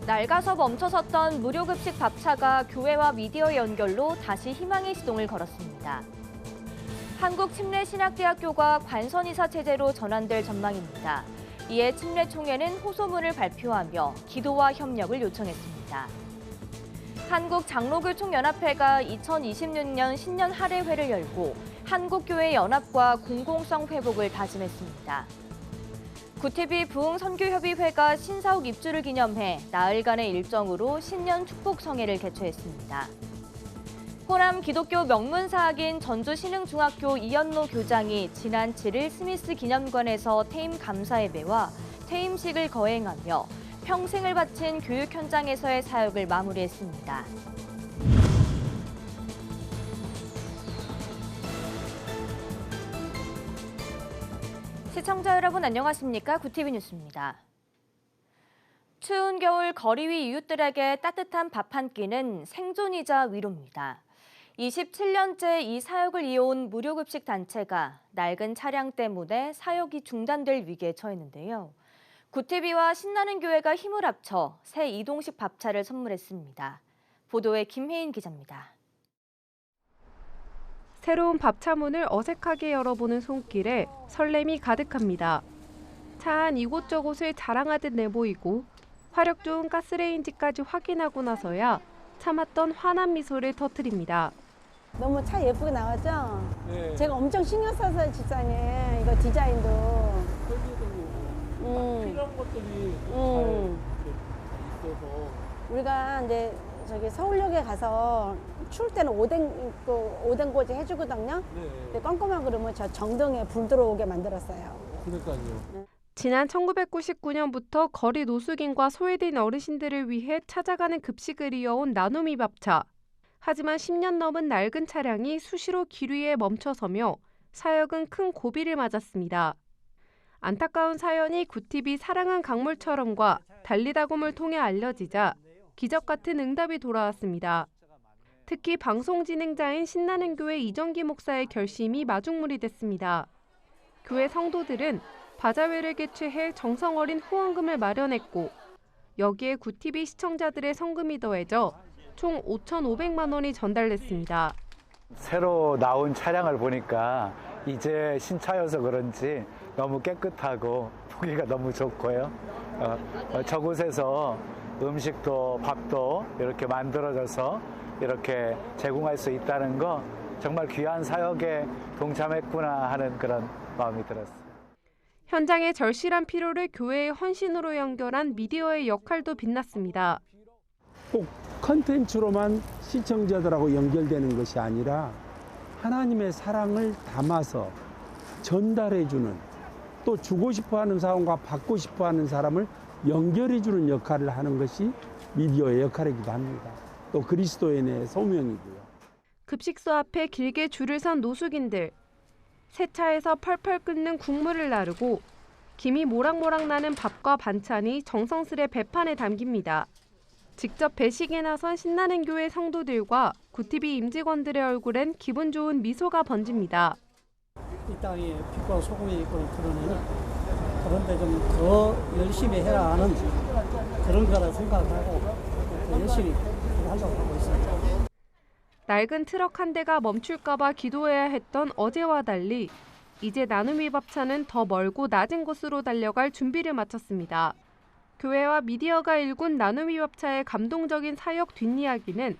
낡아서 멈춰섰던 무료급식 밥차가 교회와 미디어의 연결로 다시 희망의 시동을 걸었습니다. 한국침례신학대학교가 관선이사 체제로 전환될 전망입니다. 이에 침례총회는 호소문을 발표하며 기도와 협력을 요청했습니다. 한국장로교총연합회가 2026년 신년 할애회를 열고 한국교회 연합과 공공성 회복을 다짐했습니다. 구티비 부흥선교협의회가 신사옥 입주를 기념해 나흘간의 일정으로 신년 축복성회를 개최했습니다. 호남 기독교 명문사학인 전주신흥중학교 이현로 교장이 지난 7일 스미스 기념관에서 퇴임 감사 예배와 퇴임식을 거행하며 평생을 바친 교육 현장에서의 사역을 마무리했습니다. 시청자 여러분 안녕하십니까? 구티비 뉴스입니다. 추운 겨울 거리 위 이웃들에게 따뜻한 밥 한 끼는 생존이자 위로입니다. 27년째 이 사역을 이어온 무료급식 단체가 낡은 차량 때문에 사역이 중단될 위기에 처했는데요. 구티비와 신나는 교회가 힘을 합쳐 새 이동식 밥차를 선물했습니다. 보도에 김혜인 기자입니다. 새로운 밥차 문을 어색하게 열어보는 손길에 설렘이 가득합니다. 차 안 이곳저곳을 자랑하듯 내보이고 화력 좋은 가스레인지까지 확인하고 나서야 참았던 환한 미소를 터뜨립니다. 너무 차 예쁘게 나왔죠? 네. 제가 엄청 신경 써서 집사님 이거 디자인도. 필요한 것들이 잘 있어서. 우리가 이제 저기 서울역에 가서 추울 때는 오뎅 꼬지 해주거든요. 네. 근데 껌껌한 그러면 저 정등에 불 들어오게 만들었어요. 그러니까요. 지난 1999년부터 거리 노숙인과 소외된 어르신들을 위해 찾아가는 급식을 이어온 나눔이 밥차. 하지만 10년 넘은 낡은 차량이 수시로 길 위에 멈춰서며 사역은 큰 고비를 맞았습니다. 안타까운 사연이 구티비 사랑한 강물처럼과 달리다곰을 통해 알려지자 기적 같은 응답이 돌아왔습니다. 특히 방송 진행자인 신나는 교회 이정기 목사의 결심이 마중물이 됐습니다. 교회 성도들은 바자회를 개최해 정성 어린 후원금을 마련했고 여기에 구티비 시청자들의 성금이 더해져 총 5,500만 원이 전달됐습니다. 새로 나온 차량을 보니까 이제 신차여서 그런지 너무 깨끗하고 보기가 너무 좋고요. 저곳에서 음식도 밥도 이렇게 만들어져서 이렇게 제공할 수 있다는 거 정말 귀한 사역에 동참했구나 하는 그런 마음이 들었어요. 현장의 절실한 필요를 교회의 헌신으로 연결한 미디어의 역할도 빛났습니다. 꼭 컨텐츠로만 시청자들하고 연결되는 것이 아니라 하나님의 사랑을 담아서 전달해주는, 또 주고 싶어하는 사람과 받고 싶어하는 사람을 연결해주는 역할을 하는 것이 미디어의 역할이기도 합니다. 또 그리스도인의 소명이고요. 급식소 앞에 길게 줄을 선 노숙인들. 세차에서 펄펄 끓는 국물을 나르고 김이 모락모락 나는 밥과 반찬이 정성스레 배판에 담깁니다. 직접 배식에 나선 신나는 교회 성도들과 구티비 임직원들의 얼굴엔 기분 좋은 미소가 번집니다. 이 땅에 빛과 소금이 있고 그러면은 그런데 좀 더 열심히 해야 하는 그런 거라 생각하고 열심히 하려고 하고 있습니다. 낡은 트럭 한 대가 멈출까 봐 기도해야 했던 어제와 달리 이제 나눔이 밥차는 더 멀고 낮은 곳으로 달려갈 준비를 마쳤습니다. 교회와 미디어가 일군 나눔이 밥차의 감동적인 사역 뒷이야기는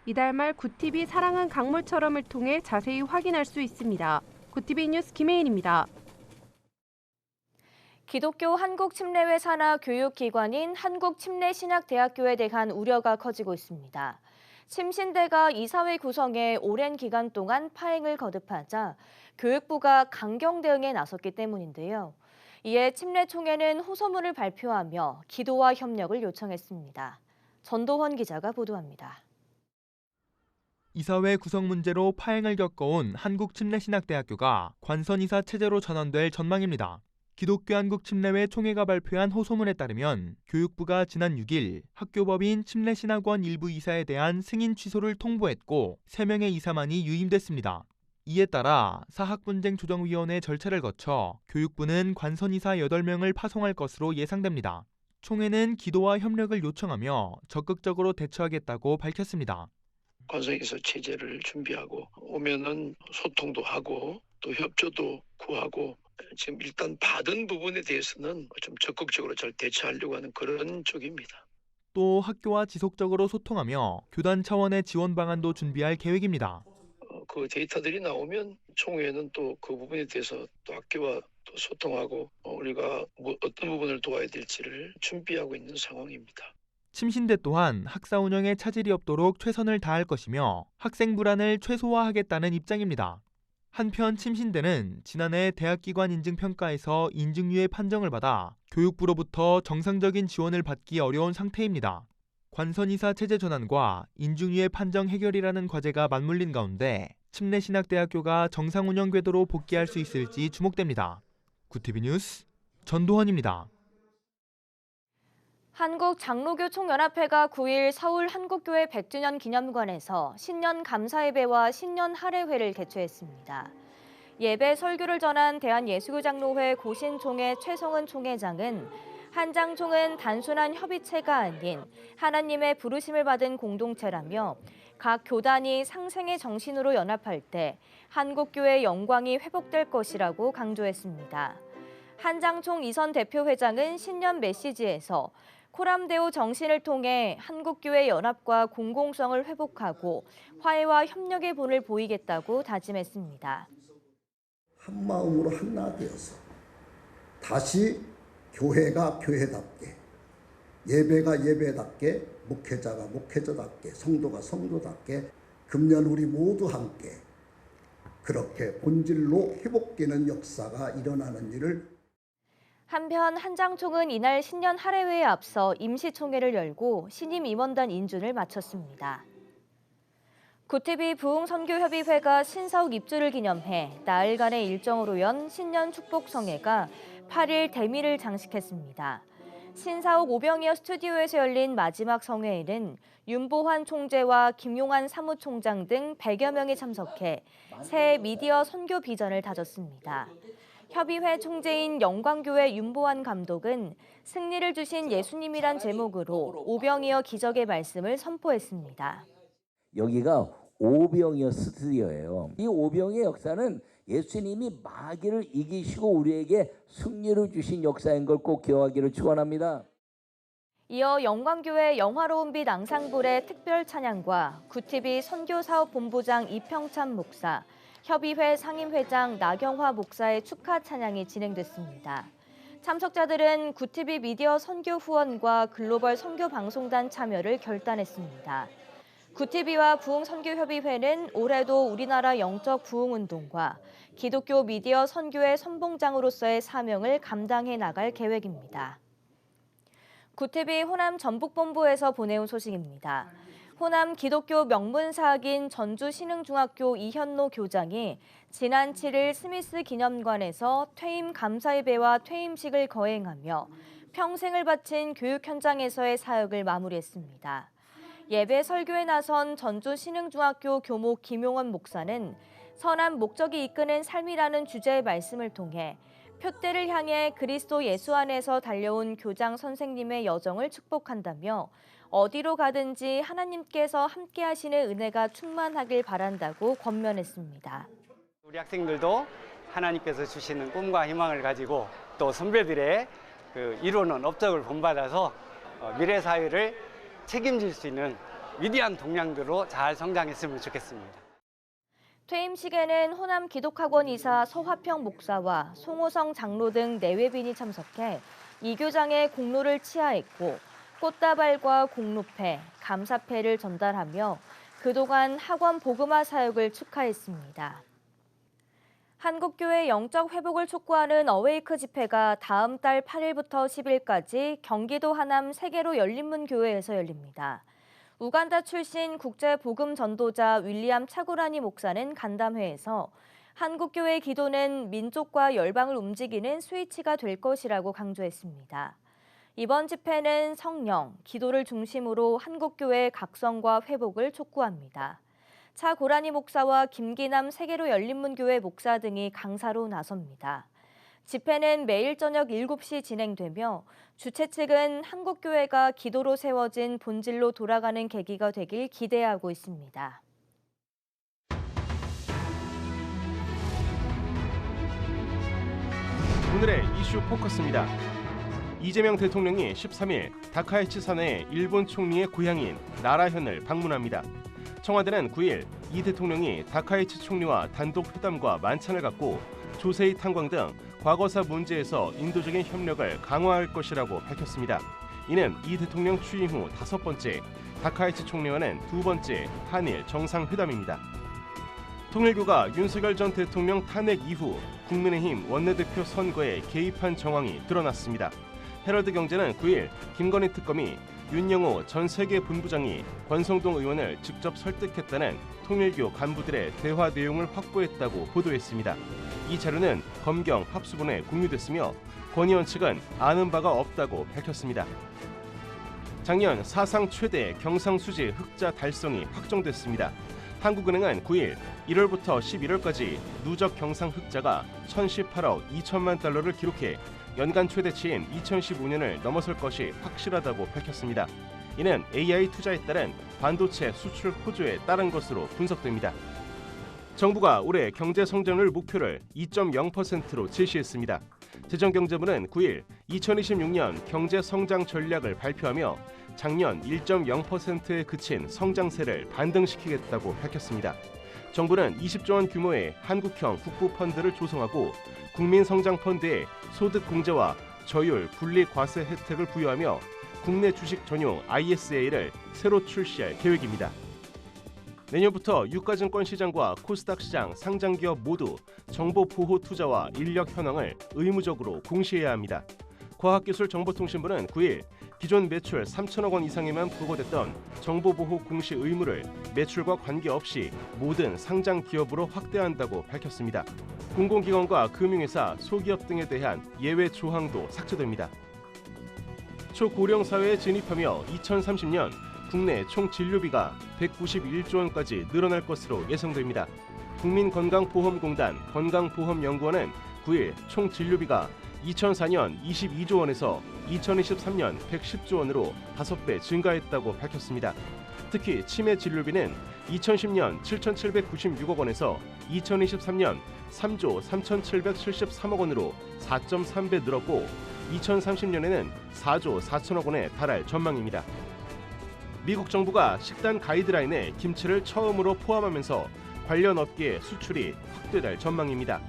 이달 말 구티비 사랑한 강물처럼을 통해 자세히 확인할 수 있습니다. 구티비 뉴스 김혜인입니다. 기독교 한국침례회 산하 교육기관인 한국침례신학대학교에 대한 우려가 커지고 있습니다. 침신대가 이사회 구성에 오랜 기간 동안 파행을 거듭하자 교육부가 강경 대응에 나섰기 때문인데요. 이에 침례총회는 호소문을 발표하며 기도와 협력을 요청했습니다. 전도헌 기자가 보도합니다. 이사회 구성 문제로 파행을 겪어온 한국침례신학대학교가 관선이사 체제로 전환될 전망입니다. 기독교 한국침례회 총회가 발표한 호소문에 따르면 교육부가 지난 6일 학교법인 침례신학원 일부 이사에 대한 승인 취소를 통보했고 3명의 이사만이 유임됐습니다. 이에 따라 사학분쟁조정위원회 절차를 거쳐 교육부는 관선이사 8명을 파송할 것으로 예상됩니다. 총회는 기도와 협력을 요청하며 적극적으로 대처하겠다고 밝혔습니다. 관성에서 체제를 준비하고 오면은 소통도 하고 또 협조도 구하고 지금 일단 받은 부분에 대해서는 좀 적극적으로 잘 대처하려고 하는 그런 쪽입니다. 또 학교와 지속적으로 소통하며 교단 차원의 지원 방안도 준비할 계획입니다. 그 데이터들이 나오면 총회는 또 그 부분에 대해서 또 학교와 또 소통하고 우리가 어떤 부분을 도와야 될지를 준비하고 있는 상황입니다. 침신대 또한 학사 운영에 차질이 없도록 최선을 다할 것이며 학생 불안을 최소화하겠다는 입장입니다. 한편 침신대는 지난해 대학기관 인증평가에서 인증유예 판정을 받아 교육부로부터 정상적인 지원을 받기 어려운 상태입니다. 관선이사 체제 전환과 인증유예 판정 해결이라는 과제가 맞물린 가운데 침례신학대학교가 정상 운영 궤도로 복귀할 수 있을지 주목됩니다. 구티비 뉴스 전도헌입니다. 한국장로교총연합회가 9일 서울 한국교회 100주년 기념관에서 신년 감사예배와 신년 할애회를 개최했습니다. 예배 설교를 전한 대한예수교장로회 고신총회 최성은 총회장은 한장총은 단순한 협의체가 아닌 하나님의 부르심을 받은 공동체라며 각 교단이 상생의 정신으로 연합할 때 한국교회의 영광이 회복될 것이라고 강조했습니다. 한장총 이선 대표회장은 신년 메시지에서 코람데오 정신을 통해 한국교회 연합과 공공성을 회복하고 화해와 협력의 본을 보이겠다고 다짐했습니다. 한 마음으로 하나 되어서 다시 교회가 교회답게, 예배가 예배답게, 목회자가 목회자답게, 성도가 성도답게 금년 우리 모두 함께 그렇게 본질로 회복되는 역사가 일어나는 일을 한편 한장총은 이날 신년 할애회에 앞서 임시총회를 열고 신임 임원단 인준을 마쳤습니다. 구티비 부흥선교협의회가 신사옥 입주를 기념해 나흘간의 일정으로 연 신년 축복성회가 8일 대미를 장식했습니다. 신사옥 오병이어 스튜디오에서 열린 마지막 성회에는 윤보환 총재와 김용환 사무총장 등 100여 명이 참석해 새해 미디어 선교 비전을 다졌습니다. 협의회 총재인 영광교회 윤보환 감독은 승리를 주신 예수님이란 제목으로 오병이어 기적의 말씀을 선포했습니다. 여기가 오병이어 스튜디오예요. 이 오병이어 역사는 예수님이 마귀를 이기시고 우리에게 승리를 주신 역사인 걸 꼭 기억하기를 축원합니다. 이어 영광교회 영화로운 빛 앙상블의 특별 찬양과 구티비 선교사업본부장 이평참 목사, 협의회 상임회장 나경화 목사의 축하 찬양이 진행됐습니다. 참석자들은 구티비 미디어 선교 후원과 글로벌 선교 방송단 참여를 결단했습니다. 구티비와 부흥선교협의회는 올해도 우리나라 영적 부흥운동과 기독교 미디어 선교의 선봉장으로서의 사명을 감당해 나갈 계획입니다. 구티비 호남 전북본부에서 보내온 소식입니다. 호남 기독교 명문사학인 전주신흥중학교 이현노 교장이 지난 7일 스미스 기념관에서 퇴임 감사예배와 퇴임식을 거행하며 평생을 바친 교육 현장에서의 사역을 마무리했습니다. 예배 설교에 나선 전주신흥중학교 교목 김용원 목사는 선한 목적이 이끄는 삶이라는 주제의 말씀을 통해 표대를 향해 그리스도 예수 안에서 달려온 교장 선생님의 여정을 축복한다며 어디로 가든지 하나님께서 함께 하시는 은혜가 충만하길 바란다고 권면했습니다. 우리 학생들도 하나님께서 주시는 꿈과 희망을 가지고 또 선배들의 이루는 업적을 본받아서 미래 사회를 책임질 수 있는 위대한 동량들로 잘 성장했으면 좋겠습니다. 퇴임식에는 호남 기독학원 이사 서화평 목사와 송호성 장로 등 내외빈이 참석해 이 교장의 공로를 치하했고 꽃다발과 공로패, 감사패를 전달하며 그동안 학원 복음화 사역을 축하했습니다. 한국교회 영적 회복을 촉구하는 어웨이크 집회가 다음 달 8일부터 10일까지 경기도 하남 세계로 열린문교회에서 열립니다. 우간다 출신 국제복음전도자 윌리엄 차구라니 목사는 간담회에서 한국교회 기도는 민족과 열방을 움직이는 스위치가 될 것이라고 강조했습니다. 이번 집회는 성령, 기도를 중심으로 한국교회의 각성과 회복을 촉구합니다. 차고라니 목사와 김기남 세계로 열린문교회 목사 등이 강사로 나섭니다. 집회는 매일 저녁 7시 진행되며 주최 측은 한국교회가 기도로 세워진 본질로 돌아가는 계기가 되길 기대하고 있습니다. 오늘의 이슈 포커스입니다. 이재명 대통령이 13일 다카이치 산하의 일본 총리의 고향인 나라현을 방문합니다. 청와대는 9일 이 대통령이 다카이치 총리와 단독 회담과 만찬을 갖고 조세이 탄광 등 과거사 문제에서 인도적인 협력을 강화할 것이라고 밝혔습니다. 이는 이 대통령 취임 후 5번째, 다카이치 총리와는 2번째 한일 정상회담입니다. 통일교가 윤석열 전 대통령 탄핵 이후 국민의힘 원내대표 선거에 개입한 정황이 드러났습니다. 헤럴드 경제는 9일 김건희 특검이 윤영호 전 세계 본부장이 권성동 의원을 직접 설득했다는 통일교 간부들의 대화 내용을 확보했다고 보도했습니다. 이 자료는 검경 합수본에 공유됐으며 권 의원 측은 아는 바가 없다고 밝혔습니다. 작년 사상 최대 경상수지 흑자 달성이 확정됐습니다. 한국은행은 9일 1월부터 11월까지 누적 경상 흑자가 1,018억 2천만 달러를 기록해 연간 최대치인 2015년을 넘어설 것이 확실하다고 밝혔습니다. 이는 AI 투자에 따른 반도체 수출 호조에 따른 것으로 분석됩니다. 정부가 올해 경제 성장률 목표를 2.0%로 제시했습니다. 재정경제부는 9일 2026년 경제 성장 전략을 발표하며 작년 1.0%에 그친 성장세를 반등시키겠다고 밝혔습니다. 정부는 20조 원 규모의 한국형 국부펀드를 조성하고 국민성장펀드에 소득공제와 저율 분리과세 혜택을 부여하며 국내 주식 전용 ISA를 새로 출시할 계획입니다. 내년부터 유가증권 시장과 코스닥 시장 상장기업 모두 정보보호 투자와 인력 현황을 의무적으로 공시해야 합니다. 과학기술정보통신부는 9일 기존 매출 3천억 원 이상에만 부과됐던 정보보호 공시 의무를 매출과 관계없이 모든 상장 기업으로 확대한다고 밝혔습니다. 공공기관과 금융회사, 소기업 등에 대한 예외 조항도 삭제됩니다. 초고령 사회에 진입하며 2030년 국내 총 진료비가 191조 원까지 늘어날 것으로 예상됩니다. 국민건강보험공단 건강보험연구원은 9일 총 진료비가 2004년 22조 원에서 2023년 110조 원으로 5배 증가했다고 밝혔습니다. 특히 치매 진료비는 2010년 7,796억 원에서 2023년 3조 3,773억 원으로 4.3배 늘었고 2030년에는 4조 4천억 원에 달할 전망입니다. 미국 정부가 식단 가이드라인에 김치를 처음으로 포함하면서 관련 업계의 수출이 확대될 전망입니다.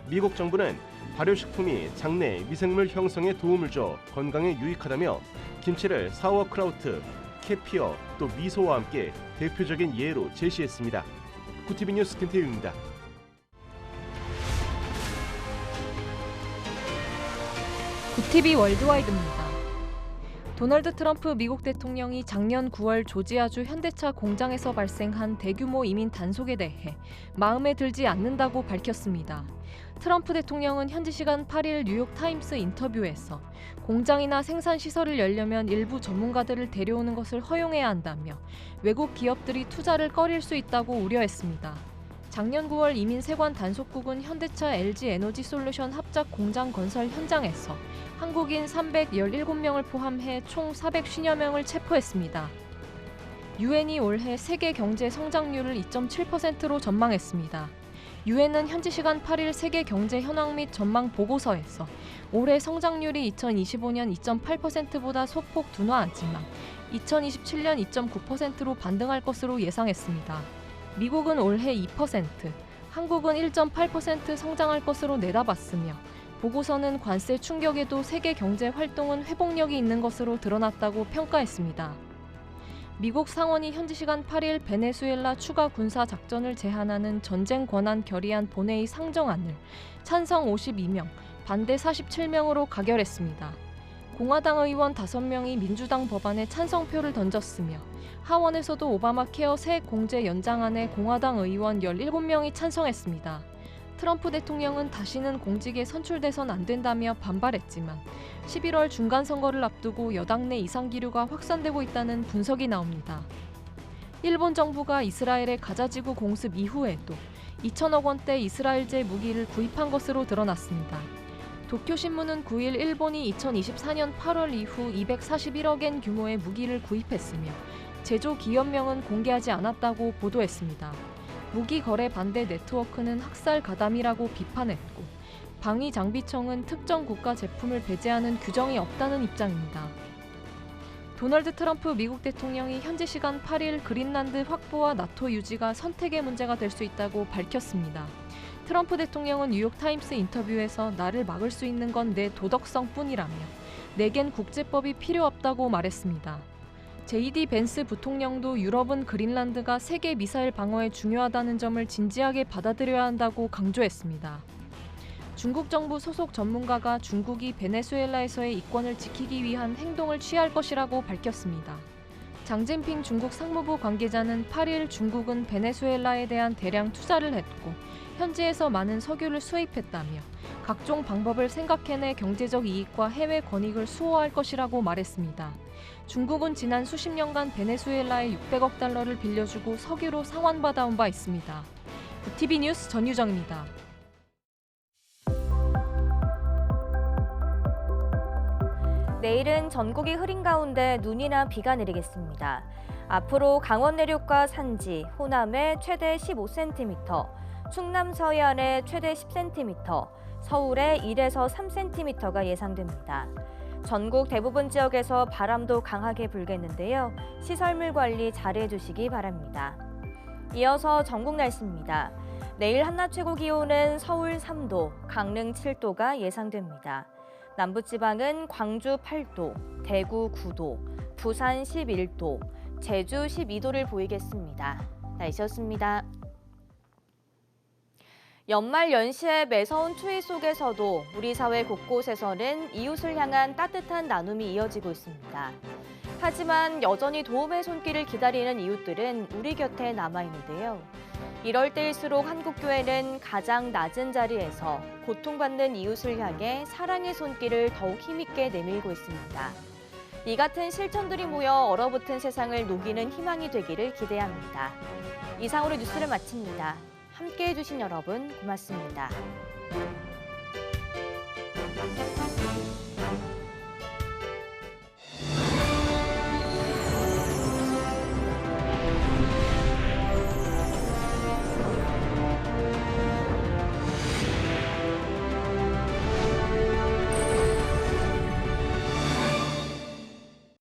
미국 정부는 발효식품이 장내 미생물 형성에 도움을 줘 건강에 유익하다며 김치를 사워크라우트, 캐피어, 또 미소와 함께 대표적인 예로 제시했습니다. 구티비 뉴스 김태윤입니다. 구티비 월드와이드입니다. 도널드 트럼프 미국 대통령이 작년 9월 조지아주 현대차 공장에서 발생한 대규모 이민 단속에 대해 마음에 들지 않는다고 밝혔습니다. 트럼프 대통령은 현지 시간 8일 뉴욕타임스 인터뷰에서 공장이나 생산시설을 열려면 일부 전문가들을 데려오는 것을 허용해야 한다며 외국 기업들이 투자를 꺼릴 수 있다고 우려했습니다. 작년 9월 이민 세관 단속국은 현대차 LG 에너지 솔루션 합작 공장 건설 현장에서 한국인 317명을 포함해 총 450여 명을 체포했습니다. 유엔이 올해 세계 경제 성장률을 2.7%로 전망했습니다. 유엔은 현지 시간 8일 세계 경제 현황 및 전망 보고서에서 올해 성장률이 2025년 2.8%보다 소폭 둔화하지만 2027년 2.9%로 반등할 것으로 예상했습니다. 미국은 올해 2%, 한국은 1.8% 성장할 것으로 내다봤으며 보고서는 관세 충격에도 세계 경제 활동은 회복력이 있는 것으로 드러났다고 평가했습니다. 미국 상원이 현지 시간 8일 베네수엘라 추가 군사 작전을 제한하는 전쟁 권한 결의안 본회의 상정안을 찬성 52명, 반대 47명으로 가결했습니다. 공화당 의원 5명이 민주당 법안에 찬성표를 던졌으며 하원에서도 오바마 케어 세액 공제 연장안에 공화당 의원 17명이 찬성했습니다. 트럼프 대통령은 다시는 공직에 선출돼선 안 된다며 반발했지만 11월 중간선거를 앞두고 여당 내 이상기류가 확산되고 있다는 분석이 나옵니다. 일본 정부가 이스라엘의 가자지구 공습 이후에도 2천억 원대 이스라엘제 무기를 구입한 것으로 드러났습니다. 도쿄신문은 9일 일본이 2024년 8월 이후 241억엔 규모의 무기를 구입했으며 제조 기업명은 공개하지 않았다고 보도했습니다. 무기 거래 반대 네트워크는 학살 가담이라고 비판했고 방위장비청은 특정 국가 제품을 배제하는 규정이 없다는 입장입니다. 도널드 트럼프 미국 대통령이 현지 시간 8일 그린란드 확보와 나토 유지가 선택의 문제가 될 수 있다고 밝혔습니다. 트럼프 대통령은 뉴욕타임스 인터뷰에서 나를 막을 수 있는 건 내 도덕성뿐이라며 내겐 국제법이 필요 없다고 말했습니다. JD 벤스 부통령도 유럽은 그린란드가 세계 미사일 방어에 중요하다는 점을 진지하게 받아들여야 한다고 강조했습니다. 중국 정부 소속 전문가가 중국이 베네수엘라에서의 이권을 지키기 위한 행동을 취할 것이라고 밝혔습니다. 장진핑 중국 상무부 관계자는 8일 중국은 베네수엘라에 대한 대량 투자를 했고 현지에서 많은 석유를 수입했다며 각종 방법을 생각해내 경제적 이익과 해외 권익을 수호할 것이라고 말했습니다. 중국은 지난 수십 년간 베네수엘라에 600억 달러를 빌려주고 석유로 상환받아온 바 있습니다. 구티비 뉴스 전유정입니다. 내일은 전국이 흐린 가운데 눈이나 비가 내리겠습니다. 앞으로 강원 내륙과 산지, 호남에 최대 15cm, 충남 서해안에 최대 10cm, 서울에 1에서 3cm가 예상됩니다. 전국 대부분 지역에서 바람도 강하게 불겠는데요. 시설물 관리 잘해주시기 바랍니다. 이어서 전국 날씨입니다. 내일 한낮 최고 기온은 서울 3도, 강릉 7도가 예상됩니다. 남부지방은 광주 8도, 대구 9도, 부산 11도, 제주 12도를 보이겠습니다. 날씨였습니다. 연말 연시의 매서운 추위 속에서도 우리 사회 곳곳에서는 이웃을 향한 따뜻한 나눔이 이어지고 있습니다. 하지만 여전히 도움의 손길을 기다리는 이웃들은 우리 곁에 남아있는데요. 이럴 때일수록 한국교회는 가장 낮은 자리에서 고통받는 이웃을 향해 사랑의 손길을 더욱 힘있게 내밀고 있습니다. 이 같은 실천들이 모여 얼어붙은 세상을 녹이는 희망이 되기를 기대합니다. 이상으로 뉴스를 마칩니다. 함께해 주신 여러분 고맙습니다.